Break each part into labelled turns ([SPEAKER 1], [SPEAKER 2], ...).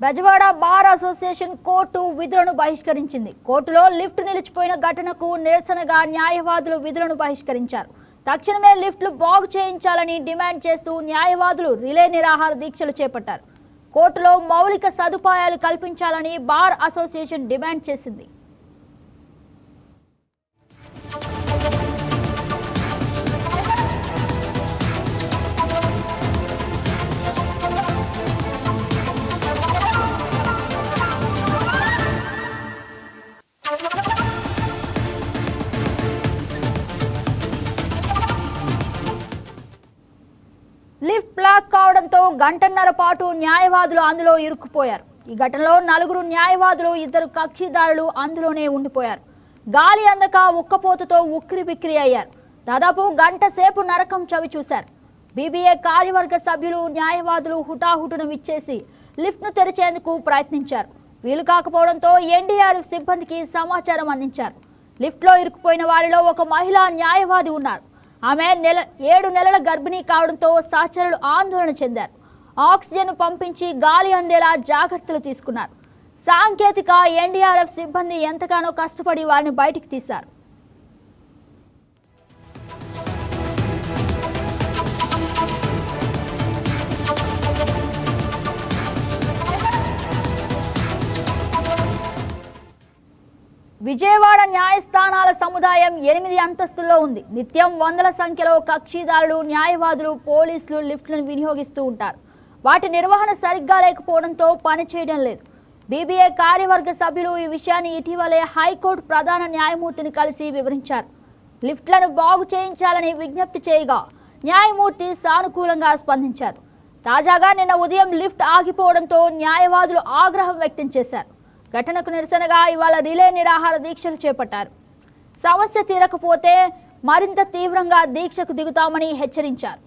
[SPEAKER 1] Bezawada bar association court విధులను బహిష్కరించింది. కోర్టులో lift నిలిచిపోయిన ఘటనకు నిరసనగా న్యాయవాదులు విధులను బహిష్కరించారు. తక్షణమే లిఫ్ట్లు బాగు చేయించాలని డిమాండ్ చేస్తూ న్యాయవాదులు రిలే నిరాహార దీక్షలు చేపట్టారు. కోర్టులో మౌలిక సదుపాయాలు కల్పించాలని బార్ అసోసియేషన్ డిమాండ్ చేసింది. లిఫ్ట్ బ్లాక్ కావడంతో గంటన్నర పాటు న్యాయవాదులు అందులో ఇరుక్కుపోయారు. ఈ ఘటనలో 4 న్యాయవాదులు, 2 కక్షిదారులు అందులోనే ఉండిపోయారు. గాలి అందక ఉక్కపోతతో ఉక్కిరిబిక్కిరి అయ్యారు. దాదాపు గంట సేపు నరకం చవి చూశారు. బీబీఏ కార్యవర్గ సభ్యులు, న్యాయవాదులు హుటాహుటును విచ్చేసి లిఫ్ట్ను తెరిచేందుకు ప్రయత్నించారు. వీలు కాకపోవడంతో ఎన్డీఆర్ఎఫ్ సిబ్బందికి సమాచారం అందించారు. లిఫ్ట్లో ఇరుక్కుపోయిన వారిలో ఒక మహిళా న్యాయవాది ఉన్నారు. ఆమె 7 నెలల గర్భిణీ కావడంతో సహచరులు ఆందోళన చెందారు. ఆక్సిజన్ పంపించి గాలి అందేలా జాగ్రత్తలు తీసుకున్నారు. సాంకేతిక ఎన్డీఆర్ఎఫ్ సిబ్బంది ఎంతగానో కష్టపడి వారిని బయటికి తీశారు. విజయవాడ న్యాయస్థానాల సముదాయం 8 అంతస్తుల్లో ఉంది. నిత్యం వందల సంఖ్యలో కక్షిదారులు, న్యాయవాదులు, పోలీసులు లిఫ్ట్లను వినియోగిస్తూ ఉంటారు. వాటి నిర్వహణ సరిగ్గా లేకపోవడంతో పనిచేయడం లేదు. బీబీఏ కార్యవర్గ సభ్యులు ఈ విషయాన్ని ఇటీవలే హైకోర్టు ప్రధాన న్యాయమూర్తిని కలిసి వివరించారు. లిఫ్ట్లను బాగు చేయించాలని విజ్ఞప్తి చేయగా న్యాయమూర్తి సానుకూలంగా స్పందించారు. తాజాగా నిన్న ఉదయం లిఫ్ట్ ఆగిపోవడంతో న్యాయవాదులు ఆగ్రహం వ్యక్తం చేశారు. ఘటనకు నిరసనగా ఇవాళ రిలే నిరాహార దీక్షలు చేపట్టారు. సమస్య తీరకపోతే మరింత తీవ్రంగా దీక్షకు దిగుతామని హెచ్చరించారు.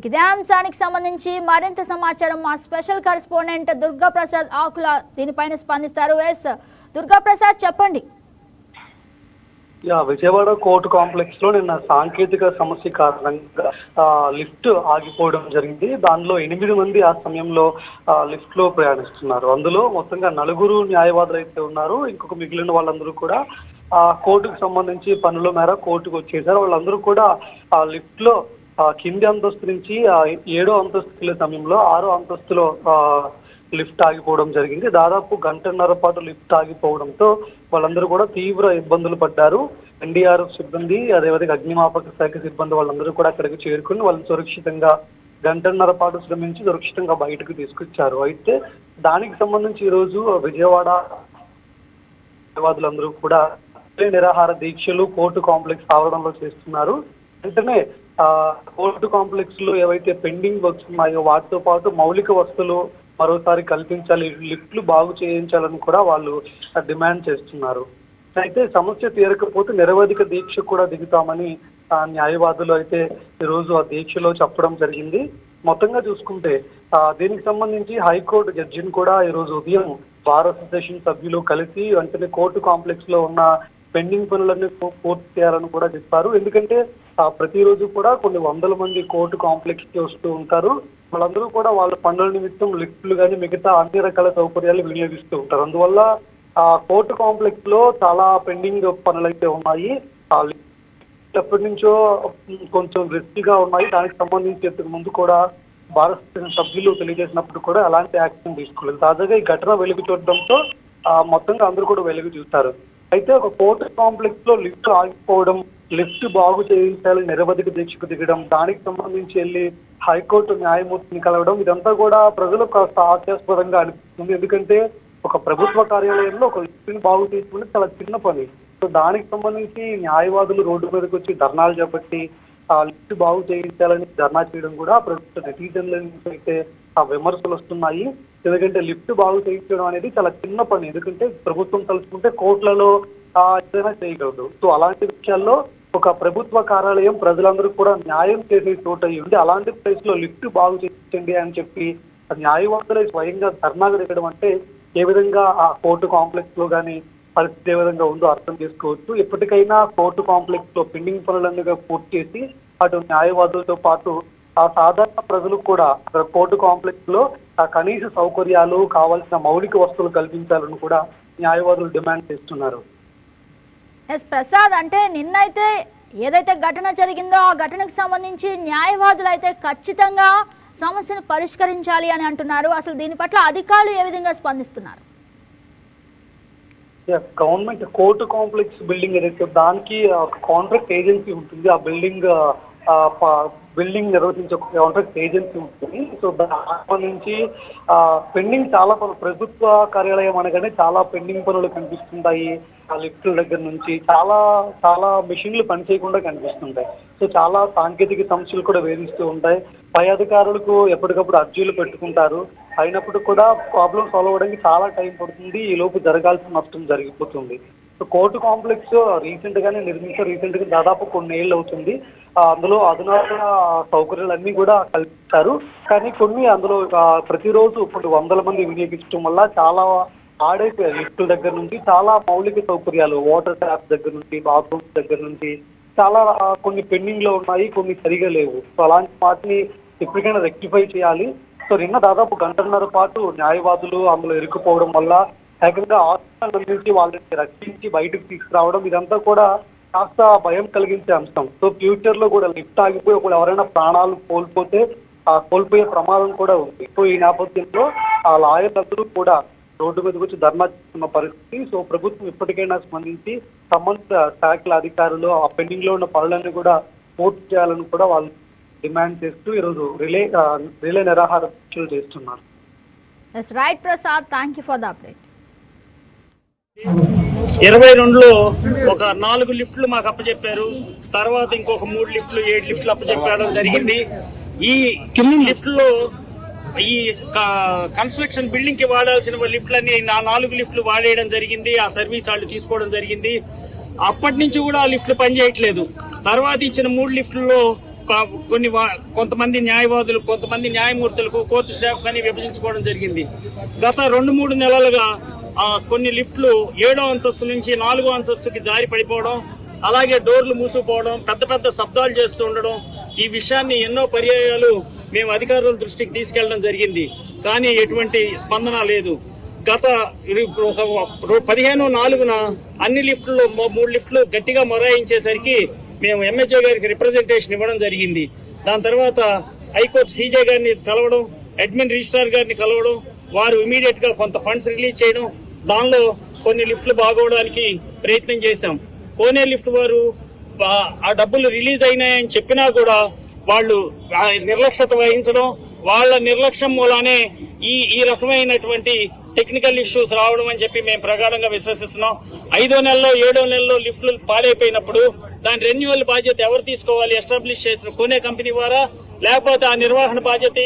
[SPEAKER 1] ఇదే అంశానికి సంబంధించి మరింత సమాచారం మా స్పెషల్ కరెస్పాండెంట్ దుర్గా ప్రసాద్ ఆకుల దీనిపైన స్పందిస్తారు. దుర్గా ప్రసాద్, చెప్పండి.
[SPEAKER 2] విజయవాడ కోర్టు కాంప్లెక్స్ లో నిన్న సాంకేతిక సమస్య కారణంగా లిఫ్ట్ ఆగిపోవడం జరిగింది. దానిలో 8 మంది ఆ సమయంలో లిఫ్ట్ లో ప్రయాణిస్తున్నారు. అందులో మొత్తంగా 4 న్యాయవాదులు అయితే ఉన్నారు. ఇంకొక మిగిలిన వాళ్ళందరూ కూడా కోర్టుకు సంబంధించి పనుల మేర కోర్టుకు వచ్చేసారు. వాళ్ళందరూ కూడా లిఫ్ట్ లో కింది అంతస్తు నుంచి 7వ అంతస్తుకి వెళ్ళే సమయంలో 6వ అంతస్తులో లిఫ్ట్ ఆగిపోవడం జరిగింది. దాదాపు గంటన్నర పాటు లిఫ్ట్ ఆగిపోవడంతో వాళ్ళందరూ కూడా తీవ్ర ఇబ్బందులు పడ్డారు. ఎన్డీఆర్ఎఫ్ సిబ్బంది, అదేవిధంగా అగ్నిమాపక శాఖ సిబ్బంది వాళ్ళందరూ కూడా అక్కడికి చేరుకుని వాళ్ళని సురక్షితంగా గంటన్నర పాటు శ్రమించి సురక్షితంగా బయటకు తీసుకొచ్చారు. అయితే దానికి సంబంధించి ఈరోజు విజయవాడ న్యాయవాదులందరూ కూడా నిరాహార దీక్షలు కోర్టు కాంప్లెక్స్ ఆవరణలో చేస్తున్నారు. వెంటనే కోర్టు కాంప్లెక్స్ లో ఏవైతే పెండింగ్ వర్క్స్ ఉన్నాయో వాటితో పాటు మౌలిక వస్తువులు మరోసారి కల్పించాలి, లిఫ్ట్లు బాగు చేయించాలని కూడా వాళ్ళు డిమాండ్ చేస్తున్నారు. అయితే సమస్య తీరకపోతే నిరవధిక దీక్ష కూడా దిగుతామని న్యాయవాదులు అయితే ఈరోజు ఆ దీక్షలో చెప్పడం జరిగింది. మొత్తంగా చూసుకుంటే దీనికి సంబంధించి హైకోర్టు జడ్జిని కూడా ఈరోజు ఉదయం బార్ అసోసియేషన్ సభ్యులు కలిసి వెంటనే కోర్టు కాంప్లెక్స్ లో ఉన్న పెండింగ్ పనులన్నీ పూర్తి చేయాలని కూడా చెప్పారు. ఎందుకంటే ప్రతిరోజు కూడా కొన్ని వందల మంది కోర్టు కాంప్లెక్స్ కి వస్తూ ఉంటారు. వాళ్ళందరూ కూడా వాళ్ళ పనుల నిమిత్తం లిఫ్ట్లు కానీ మిగతా అన్ని రకాల సౌకర్యాలు వినియోగిస్తూ ఉంటారు. అందువల్ల కోర్టు కాంప్లెక్స్ లో చాలా పెండింగ్ పనులు అయితే ఉన్నాయి. ఎప్పటి నుంచో కొంచెం రిస్క్ గా ఉన్నాయి. దానికి సంబంధించి ఇంతకు ముందు కూడా భారత సభ్యులు తెలియజేసినప్పుడు కూడా అలాంటి యాక్షన్ తీసుకోలేదు. తాజాగా ఈ ఘటన వెలుగు చూడడంతో మొత్తంగా అందరూ కూడా వెలుగు చూస్తారు. అయితే ఒక కోర్టు కాంప్లెక్స్ లో లిఫ్ట్ ఆగిపోవడం, లిఫ్ట్ బాగు చేయించాలి, నిరవధిక దీక్షకు దిగడం, దానికి సంబంధించి వెళ్ళి హైకోర్టు న్యాయమూర్తిని కలవడం, ఇదంతా కూడా ప్రజలకు కాస్త హాస్యాస్పదంగా అనిపిస్తుంది. ఎందుకంటే ఒక ప్రభుత్వ కార్యాలయంలో ఒక లిఫ్ట్ని బాగు చేసుకుంటే చాలా చిన్న పని. సో దానికి సంబంధించి న్యాయవాదులు రోడ్డు మీదకి వచ్చి ధర్నాలు చేపట్టి లిఫ్ట్ బాగు చేయించాలని ధర్నా చేయడం కూడా ప్రభుత్వ నెటిజన్ల నుంచి అయితే విమర్శలు వస్తున్నాయి. ఎందుకంటే లిఫ్ట్ బాగు చేయించడం అనేది చాలా చిన్న పని. ఎందుకంటే ప్రభుత్వం తలుచుకుంటే కోట్లలో ఏదైనా చేయగలదు. సో అలాంటి విషయాల్లో ఒక ప్రభుత్వ కార్యాలయం ప్రజలందరూ కూడా న్యాయం చేసే చోట ఉంది. అలాంటి ప్లేస్ లో లిఫ్ట్ బాగు చేయించండి అని చెప్పి న్యాయవాదులే స్వయంగా ధర్నా జరగడం అంటే ఏ విధంగా ఆ కోర్టు కాంప్లెక్స్ లో కానీ పరిస్థితి ఏ విధంగా ఉందో అర్థం చేసుకోవచ్చు. ఎప్పటికైనా కోర్టు కాంప్లెక్స్ లో పెండింగ్ పనులన్నీ పూర్తి చేసి అటు న్యాయవాదులతో పాటు ఆ సాధారణ ప్రజలకు కూడా కోర్టు కాంప్లెక్స్ లో ఆ కనీస సౌకర్యాలు కావాల్సిన మౌలిక వస్తువులు కల్పించాలని కూడా న్యాయవాదులు డిమాండ్ చేస్తున్నారు.
[SPEAKER 1] ఎస్ ప్రసాద్, అంటే నిన్నైతే ఏదైతే ఘటన జరిగిందో ఆ ఘటనకు సంబంధించి న్యాయవాదులు అయితే ఖచ్చితంగా సమస్యను పరిష్కరించాలి అని అంటున్నారు. అసలు దీని పట్ల అధికారులు ఏ విధంగా స్పందిస్తున్నారు?
[SPEAKER 2] గవర్నమెంట్ కోర్టు కాంప్లెక్స్ బిల్డింగ్ ఏదైతే దానికి ఒక కాంట్రాక్ట్ ఏజెన్సీ ఉంటుంది. ఆ బిల్డింగ్ నిర్వహించే కాంట్రాక్ట్ ఏజెన్సీ ఉంటుంది. సో దానికి సంబంధించి పెండింగ్ చాలా పనులు, ప్రభుత్వ కార్యాలయం అనగానే చాలా పెండింగ్ పనులు కనిపిస్తుంటాయి. ఆ లిఫ్ట్ల దగ్గర నుంచి చాలా మిషన్లు పనిచేయకుండా కనిపిస్తుంటాయి. సో చాలా సాంకేతిక సమస్యలు కూడా వేధిస్తూ ఉంటాయి. పై అధికారులకు ఎప్పటికప్పుడు అర్జీలు పెట్టుకుంటారు. అయినప్పుడు కూడా ప్రాబ్లం సాల్వ్ అవ్వడానికి చాలా టైం పడుతుంది. ఈ లోపు జరగాల్సిన నష్టం జరిగిపోతుంది. సో కోర్టు కాంప్లెక్స్ రీసెంట్ గానే రీసెంట్ గా దాదాపు కొన్ని ఏళ్ళు అవుతుంది. అందులో అధునాతన సౌకర్యాలన్నీ కూడా కల్పించారు. కానీ కొన్ని అందులో ప్రతిరోజు ఇప్పుడు 100 మంది వినియోగించడం వల్ల చాలా ఆడైపోయాయి. లిఫ్టుల దగ్గర నుంచి చాలా మౌలిక సౌకర్యాలు, వాటర్ ట్యాప్ దగ్గర నుంచి, బాత్రూమ్స్ దగ్గర నుంచి చాలా కొన్ని పెండింగ్ లో ఉన్నాయి, కొన్ని సరిగా లేవు. సో అలాంటి వాటిని ఎప్పటికైనా రెక్టిఫై చేయాలి. సో నిన్న దాదాపు గంటన్నర పాటు న్యాయవాదులు అందులో ఇరుక్కుపోవడం వల్ల ఏకంగా హాస్పిటల్ నుంచి వాళ్ళని రక్షించి బయటకు తీసుకురావడం, ఇదంతా కూడా కాస్త భయం కలిగించే అంశం. సో ఫ్యూచర్ లో కూడా లిఫ్ట్ ఆగిపోయి ఒకవేళ ఎవరైనా ప్రాణాలు కోల్పోయే ప్రమాదం కూడా ఉంది. సో ఈ నేపథ్యంలో ఆ లాయర్లందరూ కూడా రోడ్డు మీదకి వచ్చి ధర్నా చేస్తున్న పరిస్థితి. సో ప్రభుత్వం ఇప్పటికైనా స్పందించి సంబంధిత శాఖల అధికారులు ఆ పెండింగ్ లో ఉన్న పనులన్నీ కూడా పూర్తి చేయాలని కూడా వాళ్ళు డిమాండ్ చేస్తూ ఈరోజు రిలే నిరాహార దీక్షలు చేస్తున్నారు.
[SPEAKER 1] Right Prasad, thank you for the update.
[SPEAKER 3] 22లో ఒక 4 లిఫ్ట్లు మాకు అప్పచెప్పారు. తర్వాత ఇంకొక 3 లిఫ్ట్లు 7 లిఫ్ట్లు అప్పచెప్పడం జరిగింది. ఈ లిఫ్ట్లో ఈ కన్స్ట్రక్షన్ బిల్డింగ్ కి వాడాల్సిన లిఫ్ట్లన్నీ 4 లిఫ్ట్లు వాడేయడం జరిగింది. ఆ సర్వీస్ వాళ్ళు తీసుకోవడం జరిగింది. అప్పటి నుంచి కూడా ఆ లిఫ్ట్లు పనిచేయట్లేదు. తర్వాత ఇచ్చిన 3 లిఫ్ట్లలో కొంతమంది న్యాయవాదులు, కొంతమంది న్యాయమూర్తులకు, కోర్టు స్టాఫ్ కానీ విభజించుకోవడం జరిగింది. గత 2-3 నెలలుగా కొన్ని లిఫ్ట్లు 7వ అంతస్తు నుంచి 4వ అంతస్తుకి జారి పడిపోవడం, అలాగే డోర్లు మూసుకుపోవడం, పెద్ద శబ్దాలు చేస్తూ ఉండడం, ఈ విషయాన్ని ఎన్నో పర్యాయాలు మేము అధికారుల దృష్టికి తీసుకెళ్లడం జరిగింది. కానీ ఎటువంటి స్పందన లేదు. గత 15/4న అన్ని లిఫ్టుల్లో 3 లిఫ్ట్లు గట్టిగా మొరాయించేసరికి మేము ఎంహెచ్ఓ గారికి రిప్రజెంటేషన్ ఇవ్వడం జరిగింది. దాని తర్వాత హైకోర్టు సీజే గారిని కలవడం, అడ్మిన్ రిజిస్ట్రార్ గారిని కలవడం, వారు ఇమీడియట్ గా కొంత ఫండ్స్ రిలీజ్ చేయడం, దానిలో కొన్ని లిఫ్ట్లు బాగోవడానికి ప్రయత్నం చేశాం. కోనే లిఫ్ట్ వారు ఆ డబ్బులు రిలీజ్ అయినాయని చెప్పినా కూడా వాళ్ళు నిర్లక్ష్యత వహించడం, వాళ్ళ నిర్లక్ష్యం మూలానే ఈ రకమైనటువంటి టెక్నికల్ ఇష్యూస్ రావడం అని చెప్పి మేము ప్రగాఢంగా విశ్వసిస్తున్నాం. 5వ నెలలో 7వ నెలలో లిఫ్ట్లు పాడైపోయినప్పుడు దాని రెన్యువల్ బాధ్యత ఎవరు తీసుకోవాలి? ఎస్టాబ్లిష్ చేసిన కోనే కంపెనీ వారా, లేకపోతే ఆ నిర్వహణ బాధ్యత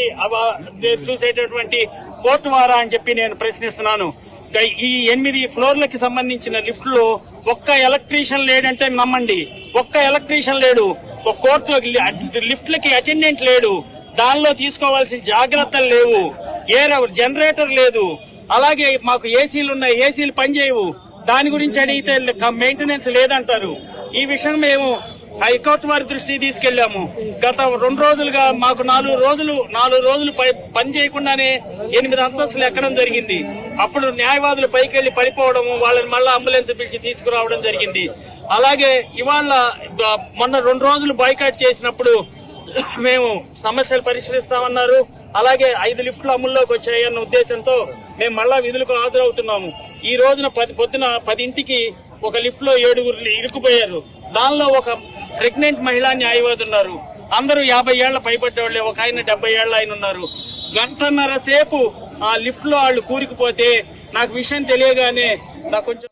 [SPEAKER 3] చూసేటటువంటి కోర్టు వారా అని చెప్పి నేను ప్రశ్నిస్తున్నాను. ఈ 8 ఫ్లోర్లకి సంబంధించిన లిఫ్ట్లో ఒక్క ఎలక్ట్రీషియన్ లేడంటే నమ్మండి, ఒక్క ఎలక్ట్రీషియన్ లేడు. ఒక కోర్టు లిఫ్ట్లకి అటెండెంట్ లేడు. దానిలో తీసుకోవాల్సిన జాగ్రత్తలు లేవు. జనరేటర్ లేదు. అలాగే మాకు ఏసీలు ఉన్నాయి, ఏసీలు పనిచేయవు. దాని గురించి అడిగితే మెయింటెనెన్స్ లేదంటారు. ఈ విషయం మేము హైకోర్టు వారి దృష్టికి తీసుకెళ్లాము. గత 2 రోజులుగా మాకు 4 రోజులు పని చేయకుండానే 8 అంతస్తులు ఎక్కడం జరిగింది. అప్పుడు న్యాయవాదులు పైకి వెళ్లి పడిపోవడము, వాళ్ళని మళ్ళీ అంబులెన్స్ పిలిచి తీసుకురావడం జరిగింది. అలాగే ఇవాళ మొన్న 2 రోజులు బాయ్కాట్ చేసినప్పుడు మేము సమస్యలు పరిష్కరిస్తామన్నారు. అలాగే 5 లిఫ్ట్లు అమల్లోకి వచ్చాయన్న ఉద్దేశంతో మేము మళ్ళా విధులకు హాజరవుతున్నాము. ఈ రోజున పొద్దున 10ంటికి ఒక లిఫ్ట్ లో 7 ఇరుక్కుపోయారు. దానిలో ఒక ప్రెగ్నెంట్ మహిళా న్యాయవాది ఉన్నారు. అందరూ 50 ఏళ్ల పైబడ్డవాళ్లే. ఒక ఆయన 70 ఏళ్ల ఆయన ఉన్నారు. గంటన్నర సేపు ఆ లిఫ్ట్ లో వాళ్ళు కూరుకుపోతే నాకు విషయం తెలియగానే నాకు కొంచెం